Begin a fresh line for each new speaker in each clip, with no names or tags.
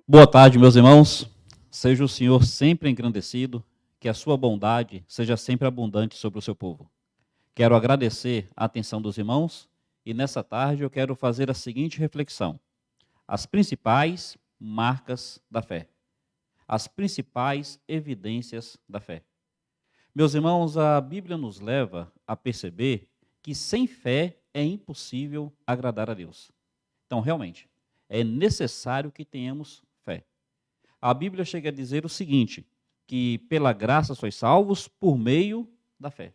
Boa tarde, meus irmãos. Seja o Senhor sempre engrandecido, que a sua bondade seja sempre abundante sobre o seu povo. Quero agradecer a atenção dos irmãos e nessa tarde eu quero fazer a seguinte reflexão: as principais marcas da fé, as principais evidências da fé. Meus irmãos, a Bíblia nos leva a perceber que sem fé é impossível agradar a Deus. Então, realmente, é necessário que tenhamos fé. A Bíblia chega a dizer o seguinte, que pela graça sois salvos por meio da fé.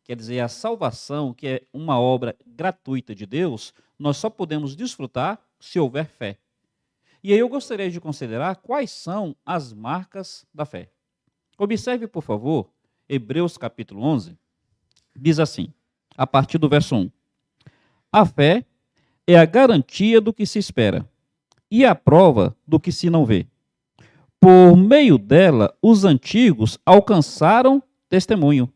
Quer dizer, a salvação, que é uma obra gratuita de Deus, nós só podemos desfrutar se houver fé. E aí eu gostaria de considerar quais são as marcas da fé. Observe, por favor, Hebreus capítulo 11, diz assim, a partir do verso 1. A fé é a garantia do que se espera e a prova do que se não vê. Por meio dela, os antigos alcançaram testemunho.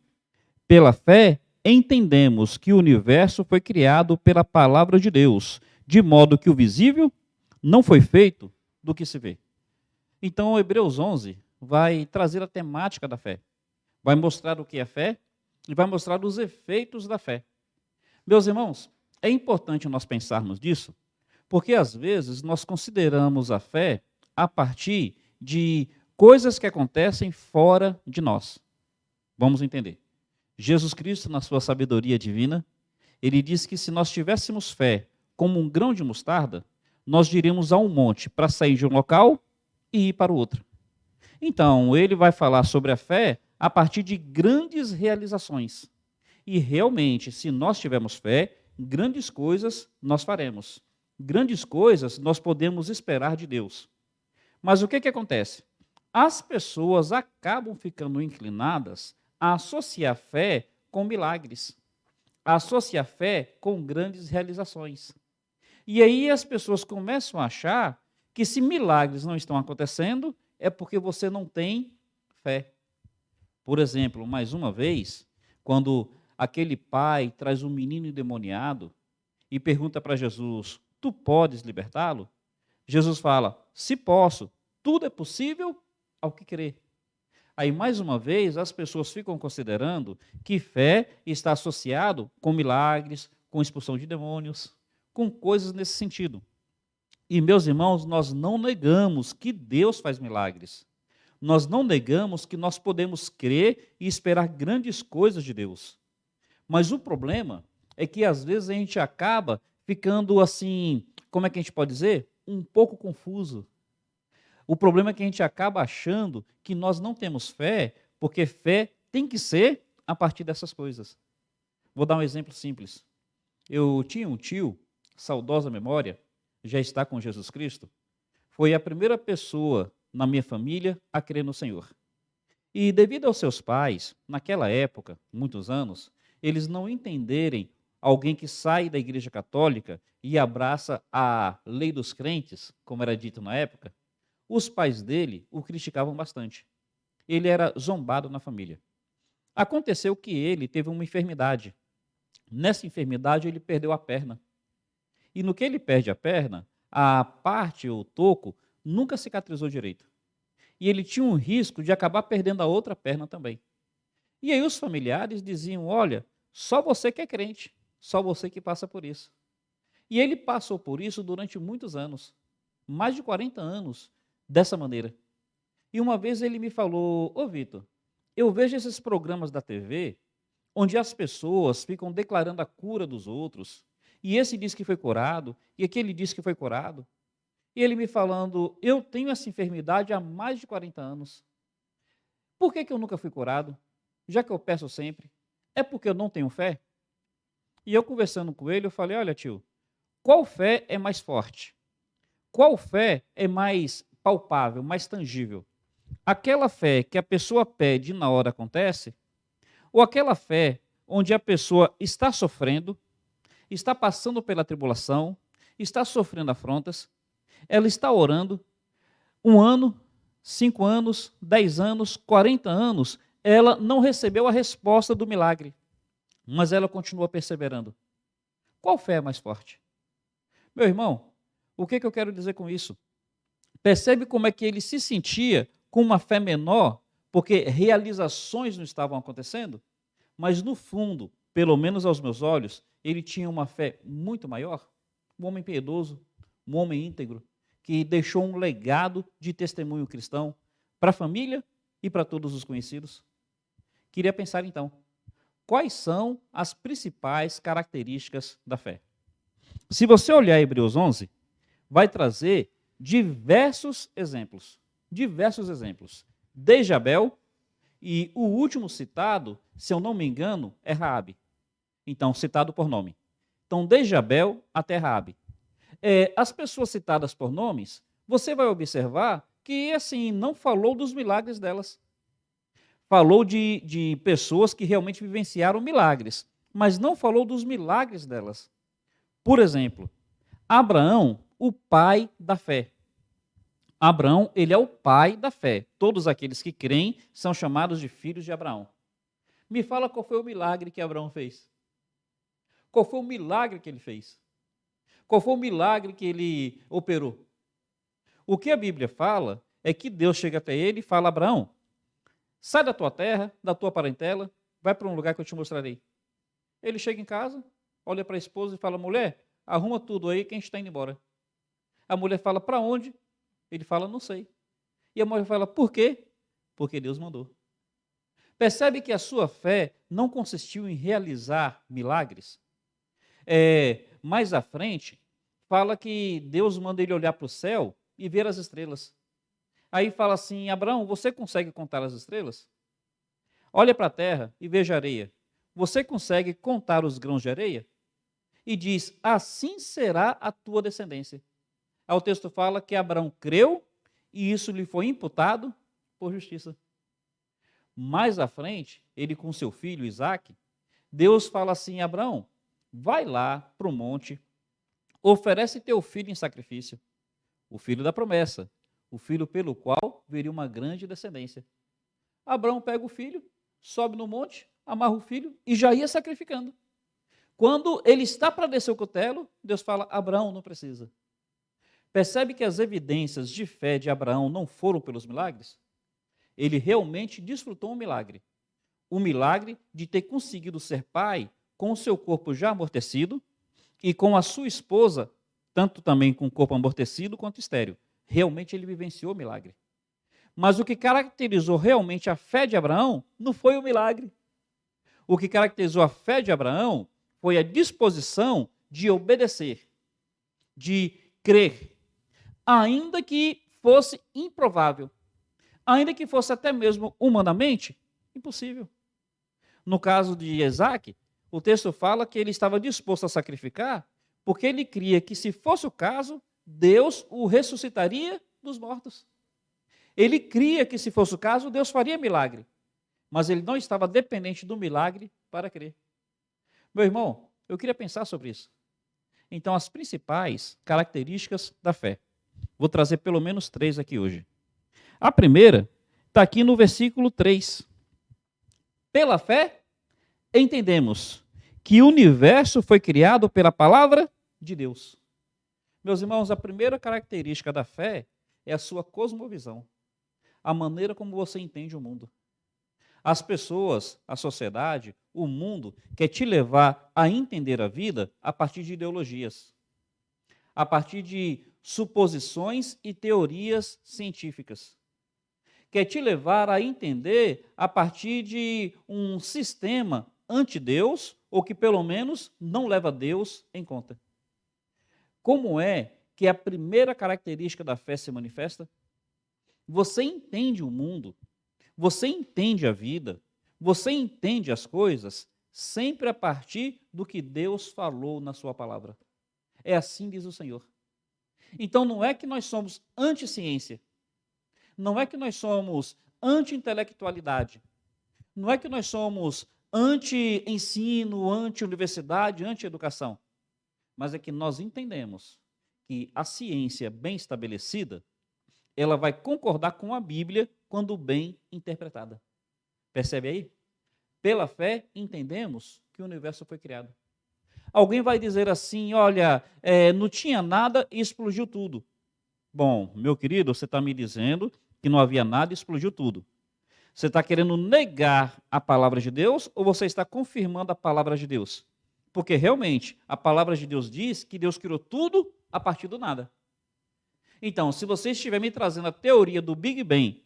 Pela fé, entendemos que o universo foi criado pela palavra de Deus, de modo que o visível não foi feito do que se vê. Então, Hebreus 11 vai trazer a temática da fé. Vai mostrar o que é fé e vai mostrar os efeitos da fé. Meus irmãos, é importante nós pensarmos disso, porque às vezes nós consideramos a fé a partir de coisas que acontecem fora de nós. Vamos entender. Jesus Cristo, na sua sabedoria divina, ele diz que se nós tivéssemos fé como um grão de mostarda, nós diríamos a um monte para sair de um local e ir para o outro. Então, ele vai falar sobre a fé a partir de grandes realizações. E realmente, se nós tivermos fé, grandes coisas nós faremos. Grandes coisas nós podemos esperar de Deus. Mas o que acontece? As pessoas acabam ficando inclinadas a associar fé com milagres, a associar fé com grandes realizações. E aí as pessoas começam a achar que se milagres não estão acontecendo, é porque você não tem fé. Por exemplo, mais uma vez, quando aquele pai traz um menino endemoniado e pergunta para Jesus, tu podes libertá-lo? Jesus fala, se posso, tudo é possível ao que crer. Aí, mais uma vez, as pessoas ficam considerando que fé está associado com milagres, com expulsão de demônios, com coisas nesse sentido. E, meus irmãos, nós não negamos que Deus faz milagres. Nós não negamos que nós podemos crer e esperar grandes coisas de Deus. Mas o problema é que, às vezes, a gente acaba ficando assim, como é que a gente pode dizer? Um pouco confuso. O problema é que a gente acaba achando que nós não temos fé, porque fé tem que ser a partir dessas coisas. Vou dar um exemplo simples. Eu tinha um tio, saudosa memória, já está com Jesus Cristo, foi a primeira pessoa na minha família a crer no Senhor. E devido aos seus pais, naquela época, muitos anos, eles não entenderem alguém que sai da igreja católica e abraça a lei dos crentes, como era dito na época, os pais dele o criticavam bastante. Ele era zombado na família. Aconteceu que ele teve uma enfermidade. Nessa enfermidade, ele perdeu a perna. E no que ele perde a perna, a parte, o toco, nunca cicatrizou direito. E ele tinha um risco de acabar perdendo a outra perna também. E aí os familiares diziam, olha, só você que é crente, só você que passa por isso. E ele passou por isso durante muitos anos, mais de 40 anos, dessa maneira. E uma vez ele me falou, ô Vitor, eu vejo esses programas da TV, onde as pessoas ficam declarando a cura dos outros, e esse diz que foi curado, e aquele diz que foi curado. E ele me falando, eu tenho essa enfermidade há mais de 40 anos. Por que eu nunca fui curado? Já que eu peço sempre. É porque eu não tenho fé? E eu conversando com ele, eu falei, olha tio, qual fé é mais forte? Qual fé é mais palpável, mais tangível? Aquela fé que a pessoa pede e na hora acontece? Ou aquela fé onde a pessoa está sofrendo, está passando pela tribulação, está sofrendo afrontas, ela está orando, 1 ano, 5 anos, 10 anos, 40 anos, ela não recebeu a resposta do milagre, mas ela continua perseverando. Qual fé é mais forte? Meu irmão, o que eu quero dizer com isso? Percebe como é que ele se sentia com uma fé menor, porque realizações não estavam acontecendo? Mas no fundo, pelo menos aos meus olhos, ele tinha uma fé muito maior. Um homem piedoso, um homem íntegro, que deixou um legado de testemunho cristão para a família e para todos os conhecidos. Queria pensar então, quais são as principais características da fé? Se você olhar Hebreus 11, vai trazer diversos exemplos, desde Abel, e o último citado, se eu não me engano, é Raabe. Então, citado por nome. Então, desde Abel até Raabe. As pessoas citadas por nomes, você vai observar que, assim, não falou dos milagres delas. Falou de pessoas que realmente vivenciaram milagres, mas não falou dos milagres delas. Por exemplo, Abraão, o pai da fé. Abraão, ele é o pai da fé. Todos aqueles que creem são chamados de filhos de Abraão. Me fala qual foi o milagre que Abraão fez. Qual foi o milagre que ele fez? Qual foi o milagre que ele operou? O que a Bíblia fala é que Deus chega até ele e fala: Abraão, sai da tua terra, da tua parentela, vai para um lugar que eu te mostrarei. Ele chega em casa, olha para a esposa e fala: mulher, arruma tudo aí que a gente está indo embora. A mulher fala: para onde? Ele fala: não sei. E a mulher fala: por quê? Porque Deus mandou. Percebe que a sua fé não consistiu em realizar milagres? Mais à frente, fala que Deus manda ele olhar para o céu e ver as estrelas. Aí fala assim: Abraão, você consegue contar as estrelas? Olha para a terra e veja a areia. Você consegue contar os grãos de areia? E diz: assim será a tua descendência. Aí o texto fala que Abraão creu e isso lhe foi imputado por justiça. Mais à frente, ele com seu filho Isaque, Deus fala assim: Abraão, vai lá para o monte, oferece teu filho em sacrifício, o filho da promessa, o filho pelo qual viria uma grande descendência. Abraão pega o filho, sobe no monte, amarra o filho e já ia sacrificando. Quando ele está para descer o cutelo, Deus fala: Abraão, não precisa. Percebe que as evidências de fé de Abraão não foram pelos milagres? Ele realmente desfrutou um milagre. O milagre de ter conseguido ser pai com o seu corpo já amortecido e com a sua esposa, tanto também com o corpo amortecido quanto estéril. Realmente ele vivenciou o milagre. Mas o que caracterizou realmente a fé de Abraão não foi o milagre. O que caracterizou a fé de Abraão foi a disposição de obedecer, de crer, ainda que fosse improvável, ainda que fosse até mesmo humanamente impossível. No caso de Isaque, o texto fala que ele estava disposto a sacrificar, porque ele cria que, se fosse o caso, Deus o ressuscitaria dos mortos. Ele cria que, se fosse o caso, Deus faria milagre, mas ele não estava dependente do milagre para crer. Meu irmão, eu queria pensar sobre isso. Então, as principais características da fé. Vou trazer pelo menos 3 aqui hoje. A primeira está aqui no versículo 3. Pela fé, entendemos que o universo foi criado pela palavra de Deus. Meus irmãos, a primeira característica da fé é a sua cosmovisão, a maneira como você entende o mundo. As pessoas, a sociedade, o mundo quer te levar a entender a vida a partir de ideologias, a partir de suposições e teorias científicas. Quer te levar a entender a partir de um sistema anti-Deus, ou que pelo menos não leva Deus em conta. Como é que a primeira característica da fé se manifesta? Você entende o mundo, você entende a vida, você entende as coisas sempre a partir do que Deus falou na sua palavra. É assim diz o Senhor. Então não é que nós somos anti-ciência, não é que nós somos anti-intelectualidade, não é que nós somos anti-ensino, anti-universidade, anti-educação, mas é que nós entendemos que a ciência bem estabelecida, ela vai concordar com a Bíblia quando bem interpretada. Percebe aí? Pela fé, entendemos que o universo foi criado. Alguém vai dizer assim: olha, não tinha nada e explodiu tudo. Bom, meu querido, você está me dizendo que não havia nada e explodiu tudo. Você está querendo negar a palavra de Deus ou você está confirmando a palavra de Deus? Porque realmente a palavra de Deus diz que Deus criou tudo a partir do nada. Então, se você estiver me trazendo a teoria do Big Bang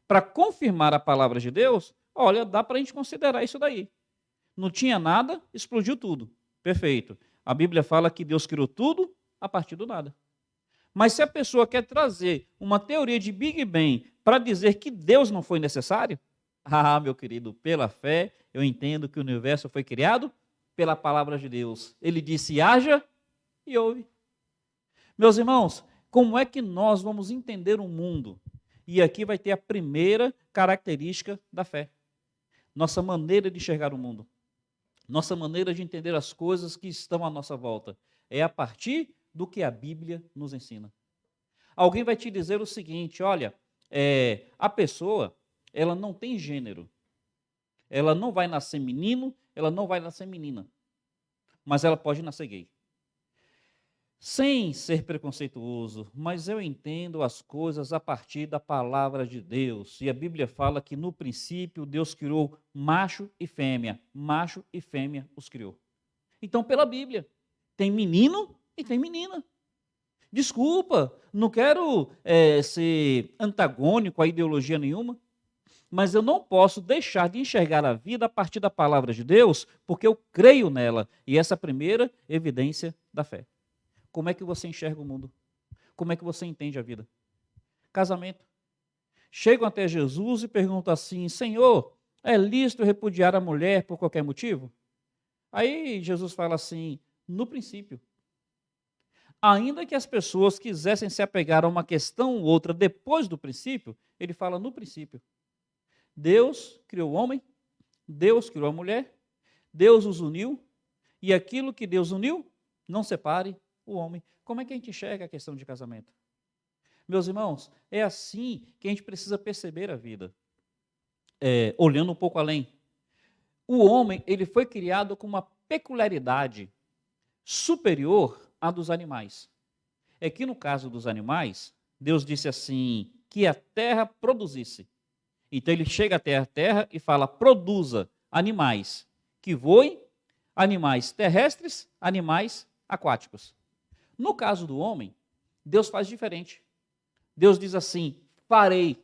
para confirmar a palavra de Deus, olha, dá para a gente considerar isso daí. Não tinha nada, explodiu tudo. Perfeito. A Bíblia fala que Deus criou tudo a partir do nada. Mas se a pessoa quer trazer uma teoria de Big Bang para dizer que Deus não foi necessário, ah, meu querido, pela fé, eu entendo que o universo foi criado pela palavra de Deus. Ele disse: haja e houve. Meus irmãos, como é que nós vamos entender o mundo? E aqui vai ter a primeira característica da fé: nossa maneira de enxergar o mundo, nossa maneira de entender as coisas que estão à nossa volta. É a partir do que a Bíblia nos ensina. Alguém vai te dizer o seguinte: olha, a pessoa, ela não tem gênero. Ela não vai nascer menino, ela não vai nascer menina. Mas ela pode nascer gay. Sem ser preconceituoso, mas eu entendo as coisas a partir da palavra de Deus. E a Bíblia fala que no princípio Deus criou macho e fêmea os criou. Então, pela Bíblia, tem menino e tem menina. Desculpa, não quero ser antagônico a ideologia nenhuma, mas eu não posso deixar de enxergar a vida a partir da palavra de Deus, porque eu creio nela. E essa é a primeira evidência da fé. Como é que você enxerga o mundo? Como é que você entende a vida? Casamento. Chegam até Jesus e perguntam assim: Senhor, é lícito repudiar a mulher por qualquer motivo? Aí Jesus fala assim: no princípio. Ainda que as pessoas quisessem se apegar a uma questão ou outra depois do princípio, ele fala no princípio. Deus criou o homem, Deus criou a mulher, Deus os uniu, e aquilo que Deus uniu, não separe o homem. Como é que a gente enxerga a questão de casamento? Meus irmãos, é assim que a gente precisa perceber a vida. Olhando um pouco além. O homem, ele foi criado com uma peculiaridade superior à dos animais. É que no caso dos animais, Deus disse assim, que a terra produzisse. Então ele chega até a terra e fala: produza animais que voem, animais terrestres, animais aquáticos. No caso do homem, Deus faz diferente. Deus diz assim: farei.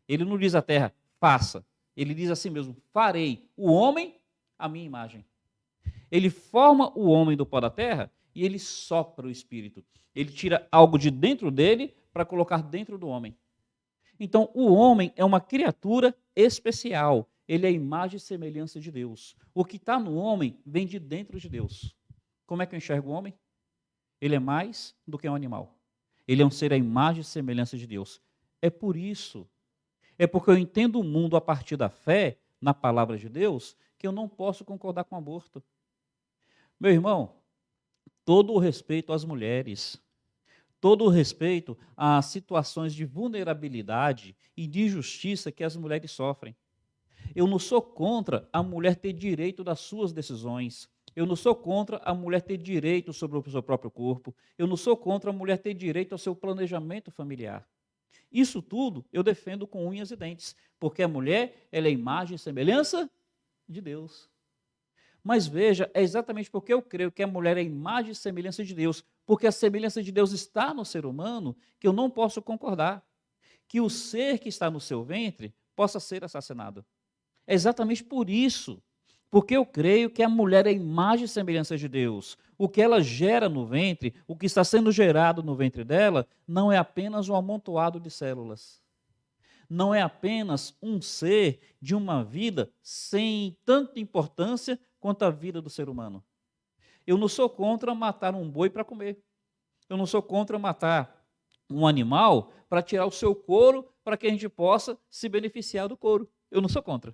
Ele não diz a terra, faça. Ele diz assim mesmo: farei o homem à minha imagem. Ele forma o homem do pó da terra e ele sopra o espírito. Ele tira algo de dentro dele para colocar dentro do homem. Então, o homem é uma criatura especial. Ele é a imagem e semelhança de Deus. O que está no homem vem de dentro de Deus. Como é que eu enxergo o homem? Ele é mais do que um animal. Ele é um ser à imagem e semelhança de Deus. É por isso, é porque eu entendo o mundo a partir da fé, na palavra de Deus, que eu não posso concordar com o aborto. Meu irmão, todo o respeito às mulheres, todo o respeito às situações de vulnerabilidade e de injustiça que as mulheres sofrem. Eu não sou contra a mulher ter direito das suas decisões. Eu não sou contra a mulher ter direito sobre o seu próprio corpo. Eu não sou contra a mulher ter direito ao seu planejamento familiar. Isso tudo eu defendo com unhas e dentes, porque a mulher, ela é imagem e semelhança de Deus. Mas veja, é exatamente porque eu creio que a mulher é a imagem e semelhança de Deus, porque a semelhança de Deus está no ser humano, que eu não posso concordar que o ser que está no seu ventre possa ser assassinado. É exatamente por isso, porque eu creio que a mulher é a imagem e semelhança de Deus. O que ela gera no ventre, o que está sendo gerado no ventre dela, não é apenas um amontoado de células. Não é apenas um ser de uma vida sem tanta importância quanto a vida do ser humano. Eu não sou contra matar um boi para comer. Eu não sou contra matar um animal para tirar o seu couro para que a gente possa se beneficiar do couro. Eu não sou contra.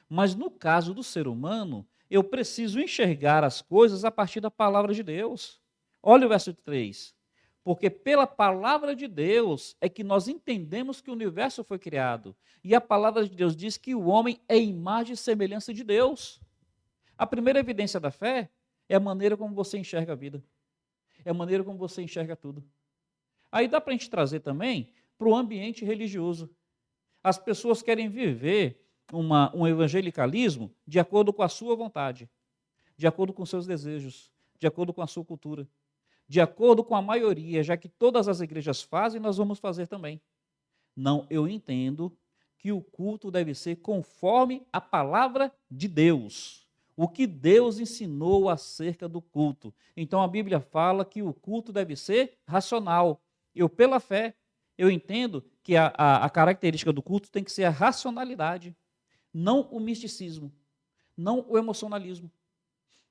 Mas no caso do ser humano, eu preciso enxergar as coisas a partir da palavra de Deus. Olha o verso 3. Porque pela palavra de Deus é que nós entendemos que o universo foi criado. E a palavra de Deus diz que o homem é imagem e semelhança de Deus. A primeira evidência da fé é a maneira como você enxerga a vida. É a maneira como você enxerga tudo. Aí dá para a gente trazer também para o ambiente religioso. As pessoas querem viver um evangelicalismo de acordo com a sua vontade, de acordo com seus desejos, de acordo com a sua cultura, de acordo com a maioria, já que todas as igrejas fazem, nós vamos fazer também. Não, eu entendo que o culto deve ser conforme a palavra de Deus. O que Deus ensinou acerca do culto. Então a Bíblia fala que o culto deve ser racional. Eu, pela fé, eu entendo que a característica do culto tem que ser a racionalidade, não o misticismo, não o emocionalismo.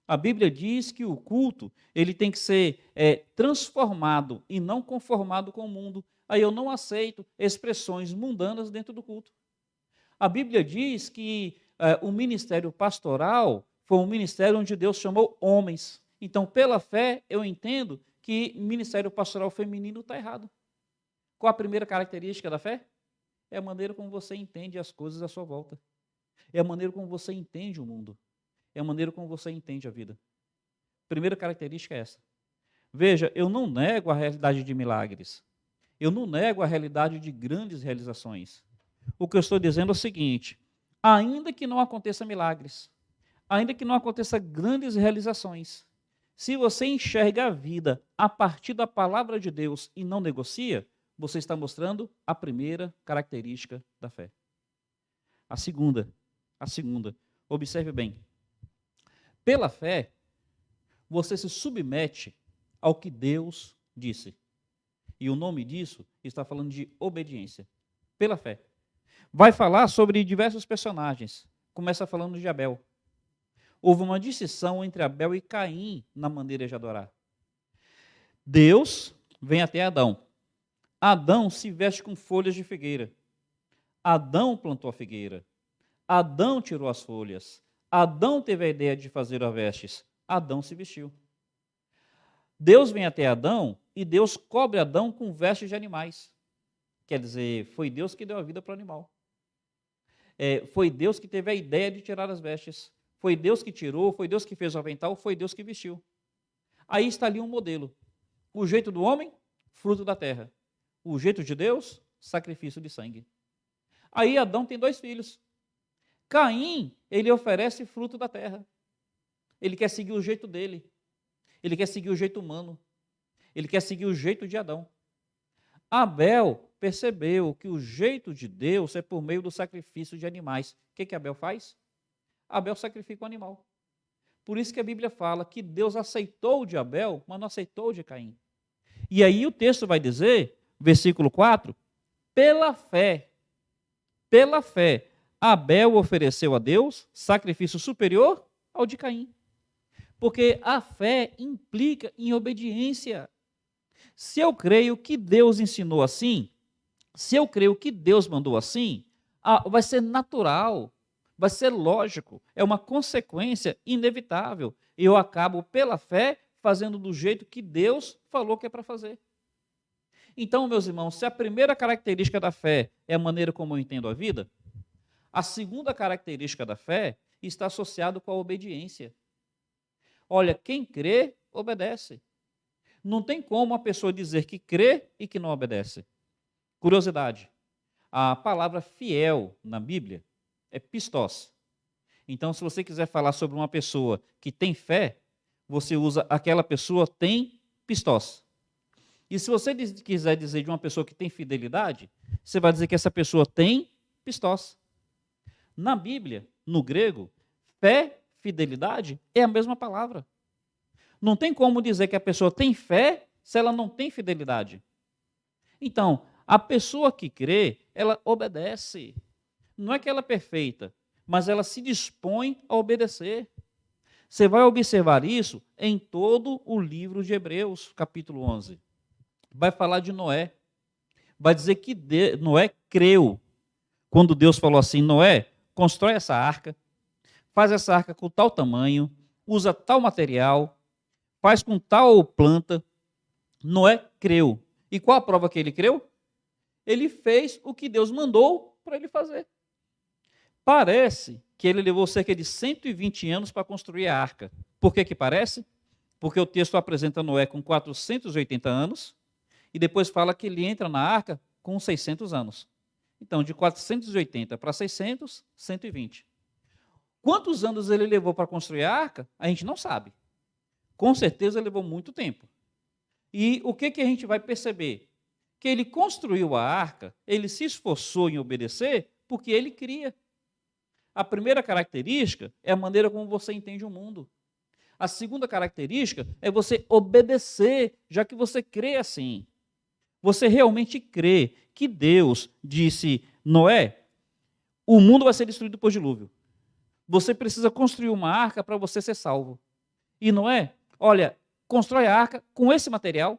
A Bíblia diz que o culto ele tem que ser transformado e não conformado com o mundo. Aí eu não aceito expressões mundanas dentro do culto. A Bíblia diz que o ministério pastoral foi um ministério onde Deus chamou homens. Então, pela fé, eu entendo que ministério pastoral feminino está errado. Qual a primeira característica da fé? É a maneira como você entende as coisas à sua volta. É a maneira como você entende o mundo. É a maneira como você entende a vida. Primeira característica é essa. Veja, eu não nego a realidade de milagres. Eu não nego a realidade de grandes realizações. O que eu estou dizendo é o seguinte: ainda que não aconteça milagres, ainda que não aconteça grandes realizações, se você enxerga a vida a partir da palavra de Deus e não negocia, você está mostrando a primeira característica da fé. A segunda, observe bem. Pela fé, você se submete ao que Deus disse. E o nome disso está falando de obediência. Pela fé. Vai falar sobre diversos personagens. Começa falando de Abel. Houve uma distinção entre Abel e Caim na maneira de adorar. Deus vem até Adão. Adão se veste com folhas de figueira. Adão plantou a figueira. Adão tirou as folhas. Adão teve a ideia de fazer as vestes. Adão se vestiu. Deus vem até Adão e Deus cobre Adão com vestes de animais. Quer dizer, foi Deus que deu a vida para o animal. Foi Deus que teve a ideia de tirar as vestes. Foi Deus que tirou, foi Deus que fez o avental, foi Deus que vestiu. Aí está ali um modelo. O jeito do homem, fruto da terra. O jeito de Deus, sacrifício de sangue. Aí Adão tem 2 filhos. Caim, ele oferece fruto da terra. Ele quer seguir o jeito dele. Ele quer seguir o jeito humano. Ele quer seguir o jeito de Adão. Abel percebeu que o jeito de Deus é por meio do sacrifício de animais. O que Abel faz? Abel sacrifica o animal. Por isso que a Bíblia fala que Deus aceitou o de Abel, mas não aceitou o de Caim. E aí o texto vai dizer, versículo 4, pela fé, Abel ofereceu a Deus sacrifício superior ao de Caim. Porque a fé implica em obediência. Se eu creio que Deus ensinou assim, se eu creio que Deus mandou assim, vai ser natural, vai ser lógico, é uma consequência inevitável. Eu acabo, pela fé, fazendo do jeito que Deus falou que é para fazer. Então, meus irmãos, se a primeira característica da fé é a maneira como eu entendo a vida, a segunda característica da fé está associada com a obediência. Olha, quem crê, obedece. Não tem como a pessoa dizer que crê e que não obedece. Curiosidade, a palavra fiel na Bíblia é pistos. Então, se você quiser falar sobre uma pessoa que tem fé, você usa aquela pessoa tem pistos. E se você quiser dizer de uma pessoa que tem fidelidade, você vai dizer que essa pessoa tem pistos. Na Bíblia, no grego, fé, fidelidade é a mesma palavra. Não tem como dizer que a pessoa tem fé se ela não tem fidelidade. Então, a pessoa que crê, ela obedece. Não é que ela é perfeita, mas ela se dispõe a obedecer. Você vai observar isso em todo o livro de Hebreus, capítulo 11. Vai falar de Noé. Vai dizer que Noé creu. Quando Deus falou assim, Noé, constrói essa arca, faz essa arca com tal tamanho, usa tal material, faz com tal planta. Noé creu. E qual a prova que ele creu? Ele fez o que Deus mandou para ele fazer. Parece que ele levou cerca de 120 anos para construir a arca. Por que parece? Porque o texto apresenta Noé com 480 anos E depois fala que ele entra na arca com 600 anos. Então, de 480 para 600, 120. Quantos anos ele levou para construir a arca? A gente não sabe. Com certeza levou muito tempo. E o que a gente vai perceber? Que ele construiu a arca, ele se esforçou em obedecer, porque ele cria. A primeira característica é a maneira como você entende o mundo. A segunda característica é você obedecer, já que você crê assim. Você realmente crê que Deus disse, Noé, o mundo vai ser destruído depois do dilúvio. Você precisa construir uma arca para você ser salvo. E Noé, olha, constrói a arca com esse material,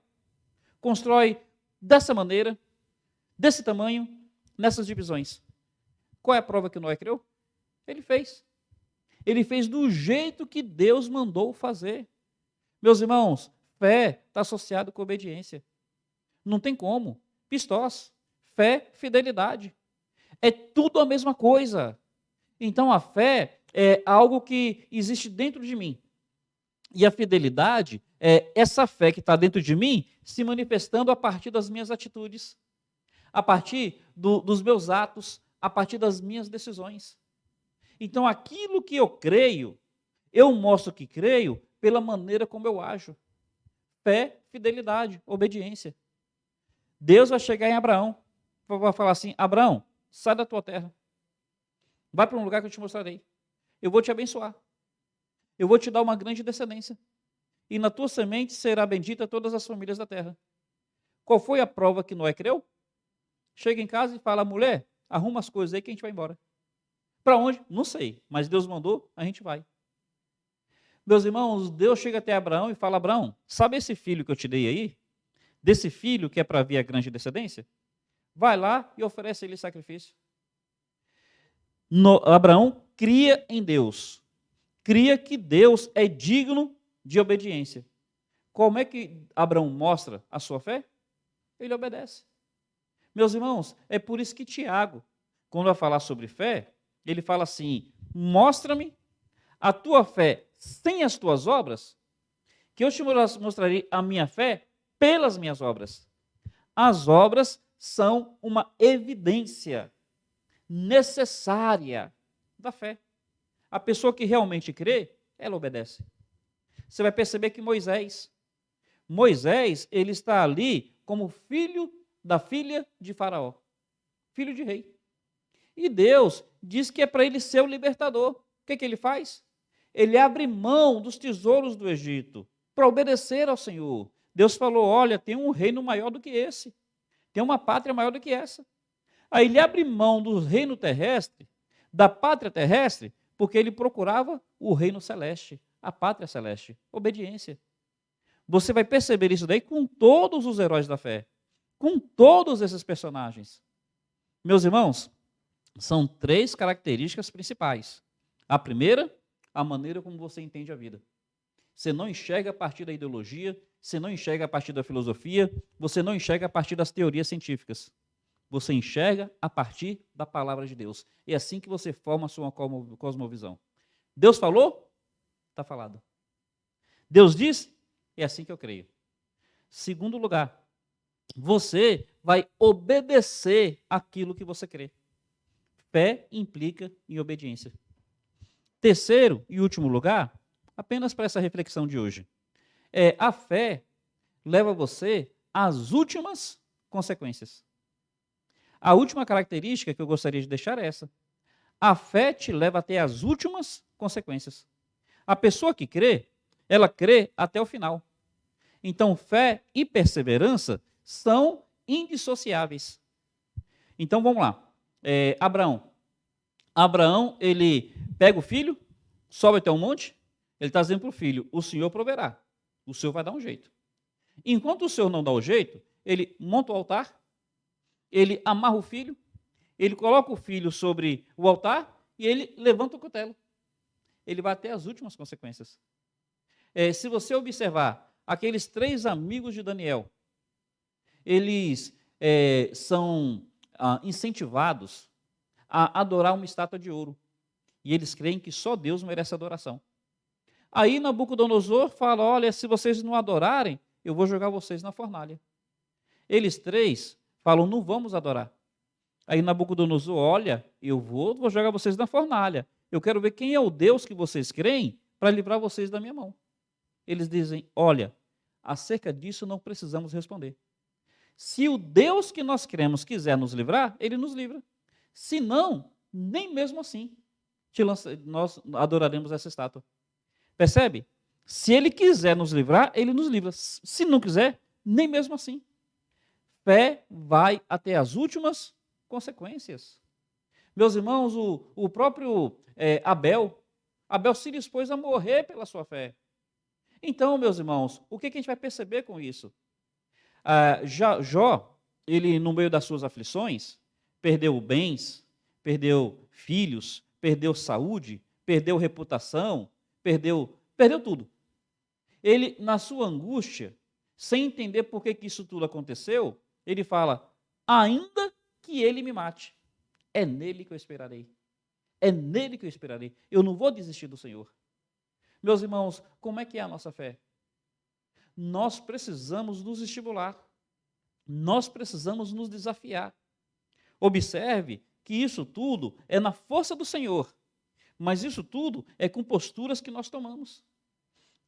constrói dessa maneira, desse tamanho, nessas divisões. Qual é a prova que Noé creu? Ele fez. Ele fez do jeito que Deus mandou fazer. Meus irmãos, fé está associado com obediência. Não tem como. Pistós, fé, fidelidade. É tudo a mesma coisa. Então a fé é algo que existe dentro de mim. E a fidelidade é essa fé que está dentro de mim se manifestando a partir das minhas atitudes, a partir dos meus atos, a partir das minhas decisões. Então aquilo que eu creio, eu mostro que creio pela maneira como eu ajo. Fé, fidelidade, obediência. Deus vai chegar em Abraão, vai falar assim, Abraão, sai da tua terra, vai para um lugar que eu te mostrarei. Eu vou te abençoar. Eu vou te dar uma grande descendência. E na tua semente será bendita todas as famílias da terra. Qual foi a prova que Noé creu? Chega em casa e fala, mulher, arruma as coisas aí que a gente vai embora. Para onde? Não sei, mas Deus mandou, a gente vai. Meus irmãos, Deus chega até Abraão e fala, Abraão, sabe esse filho que eu te dei aí? Desse filho que é para vir a grande descendência? Vai lá e oferece ele sacrifício. Abraão cria em Deus. Cria que Deus é digno de obediência. Como é que Abraão mostra a sua fé? Ele obedece. Meus irmãos, é por isso que Tiago, quando vai falar sobre fé, ele fala assim, mostra-me a tua fé sem as tuas obras, que eu te mostrarei a minha fé pelas minhas obras. As obras são uma evidência necessária da fé. A pessoa que realmente crê, ela obedece. Você vai perceber que Moisés, ele está ali como filho da filha de Faraó, filho de rei. E Deus diz que é para ele ser o libertador. O que ele faz? Ele abre mão dos tesouros do Egito para obedecer ao Senhor. Deus falou, olha, tem um reino maior do que esse. Tem uma pátria maior do que essa. Aí ele abre mão do reino terrestre, da pátria terrestre, porque ele procurava o reino celeste, a pátria celeste, obediência. Você vai perceber isso daí com todos os heróis da fé, com todos esses personagens. Meus irmãos, são 3 características principais. A primeira, a maneira como você entende a vida. Você não enxerga a partir da ideologia, você não enxerga a partir da filosofia, você não enxerga a partir das teorias científicas. Você enxerga a partir da palavra de Deus. É assim que você forma a sua cosmovisão. Deus falou? Está falado. Deus diz? É assim que eu creio. Segundo lugar, você vai obedecer aquilo que você crê. Fé implica em obediência. Terceiro e último lugar, apenas para essa reflexão de hoje, a fé leva você às últimas consequências. A última característica que eu gostaria de deixar é essa. A fé te leva até as últimas consequências. A pessoa que crê, ela crê até o final. Então, fé e perseverança são indissociáveis. Então, vamos lá. Abraão, ele pega o filho, sobe até um monte, ele está dizendo para o filho, o Senhor proverá, o Senhor vai dar um jeito. Enquanto o Senhor não dá o jeito, ele monta o altar, ele amarra o filho, ele coloca o filho sobre o altar e ele levanta o cutelo. Ele vai até as últimas consequências. Se você observar, aqueles 3 amigos de Daniel, eles são incentivados a adorar uma estátua de ouro. E eles creem que só Deus merece adoração. Aí Nabucodonosor fala, olha, se vocês não adorarem, eu vou jogar vocês na fornalha. Eles três falam, não vamos adorar. Aí Nabucodonosor, olha, eu vou jogar vocês na fornalha. Eu quero ver quem é o Deus que vocês creem para livrar vocês da minha mão. Eles dizem, olha, acerca disso não precisamos responder. Se o Deus que nós cremos quiser nos livrar, ele nos livra. Se não, nem mesmo assim nós adoraremos essa estátua. Percebe? Se ele quiser nos livrar, ele nos livra. Se não quiser, nem mesmo assim. Fé vai até as últimas consequências. Meus irmãos, o próprio Abel se dispôs a morrer pela sua fé. Então, meus irmãos, o que a gente vai perceber com isso? Jó, ele no meio das suas aflições, perdeu bens, perdeu filhos, perdeu saúde, perdeu reputação, perdeu tudo. Ele, na sua angústia, sem entender por que isso tudo aconteceu, ele fala, ainda que ele me mate, é nele que eu esperarei. É nele que eu esperarei. Eu não vou desistir do Senhor. Meus irmãos, como é que é a nossa fé? Nós precisamos nos estimular. Nós precisamos nos desafiar. Observe que isso tudo é na força do Senhor. Mas isso tudo é com posturas que nós tomamos.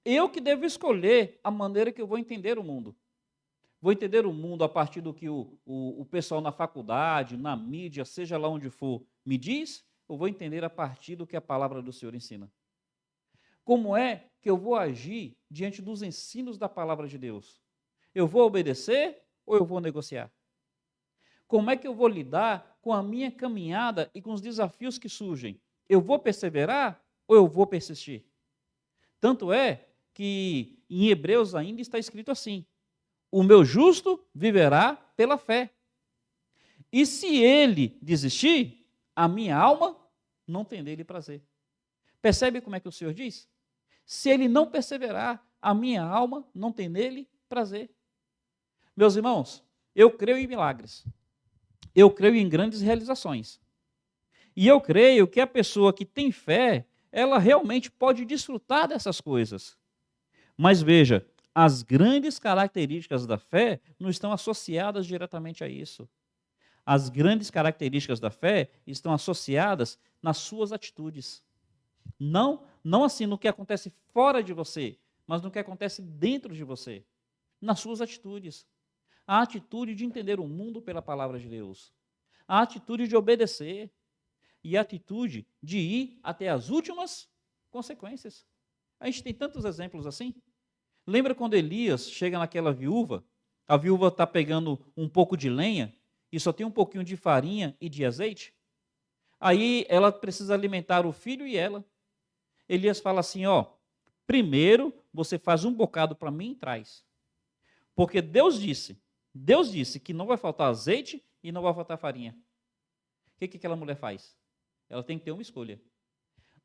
Eu que devo escolher a maneira que eu vou entender o mundo. Vou entender o mundo a partir do que o pessoal na faculdade, na mídia, seja lá onde for, me diz, ou vou entender a partir do que a palavra do Senhor ensina? Como é que eu vou agir diante dos ensinos da palavra de Deus? Eu vou obedecer ou eu vou negociar? Como é que eu vou lidar com a minha caminhada e com os desafios que surgem? Eu vou perseverar ou eu vou persistir? Tanto é que em Hebreus ainda está escrito assim, o meu justo viverá pela fé. E se ele desistir, a minha alma não tem nele prazer. Percebe como é que o Senhor diz? Se ele não perseverar, a minha alma não tem nele prazer. Meus irmãos, eu creio em milagres. Eu creio em grandes realizações. E eu creio que a pessoa que tem fé, ela realmente pode desfrutar dessas coisas. Mas veja, as grandes características da fé não estão associadas diretamente a isso. As grandes características da fé estão associadas nas suas atitudes. Não assim no que acontece fora de você, mas no que acontece dentro de você, nas suas atitudes. A atitude de entender o mundo pela palavra de Deus, a atitude de obedecer e a atitude de ir até as últimas consequências. A gente tem tantos exemplos assim. Lembra quando Elias chega naquela viúva, a viúva está pegando um pouco de lenha e só tem um pouquinho de farinha e de azeite? Aí ela precisa alimentar o filho e ela. Elias fala assim, primeiro você faz um bocado para mim e traz. Porque Deus disse que não vai faltar azeite e não vai faltar farinha. O que aquela mulher faz? Ela tem que ter uma escolha.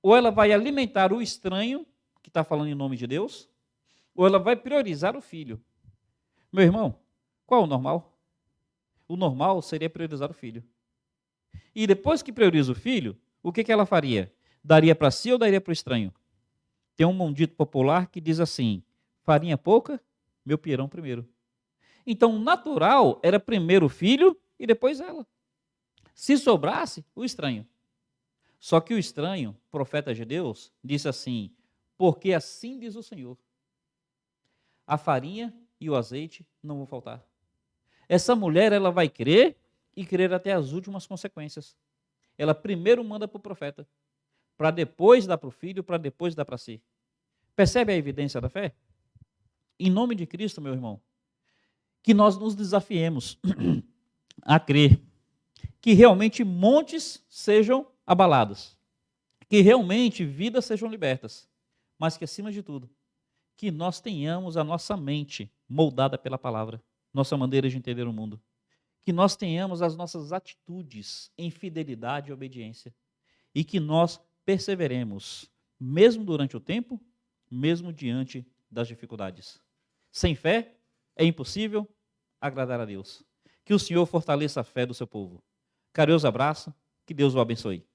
Ou ela vai alimentar o estranho, que está falando em nome de Deus, ou ela vai priorizar o filho. Meu irmão, qual é o normal? O normal seria priorizar o filho. E depois que prioriza o filho, o que ela faria? Daria para si ou daria para o estranho? Tem um dito popular que diz assim, farinha pouca, meu pirão primeiro. Então, o natural era primeiro o filho e depois ela. Se sobrasse, o estranho. Só que o estranho, profeta de Deus, disse assim, porque assim diz o Senhor, a farinha e o azeite não vão faltar. Essa mulher, ela vai crer e crer até as últimas consequências. Ela primeiro manda para o profeta, para depois dar para o filho, para depois dar para si. Percebe a evidência da fé? Em nome de Cristo, meu irmão, que nós nos desafiemos a crer que realmente montes sejam abalados, que realmente vidas sejam libertas, mas que, acima de tudo, que nós tenhamos a nossa mente moldada pela palavra, nossa maneira de entender o mundo, que nós tenhamos as nossas atitudes em fidelidade e obediência, e que nós perseveremos, mesmo durante o tempo, mesmo diante das dificuldades. Sem fé, é impossível agradar a Deus. Que o Senhor fortaleça a fé do seu povo. Carinhoso abraço, que Deus o abençoe.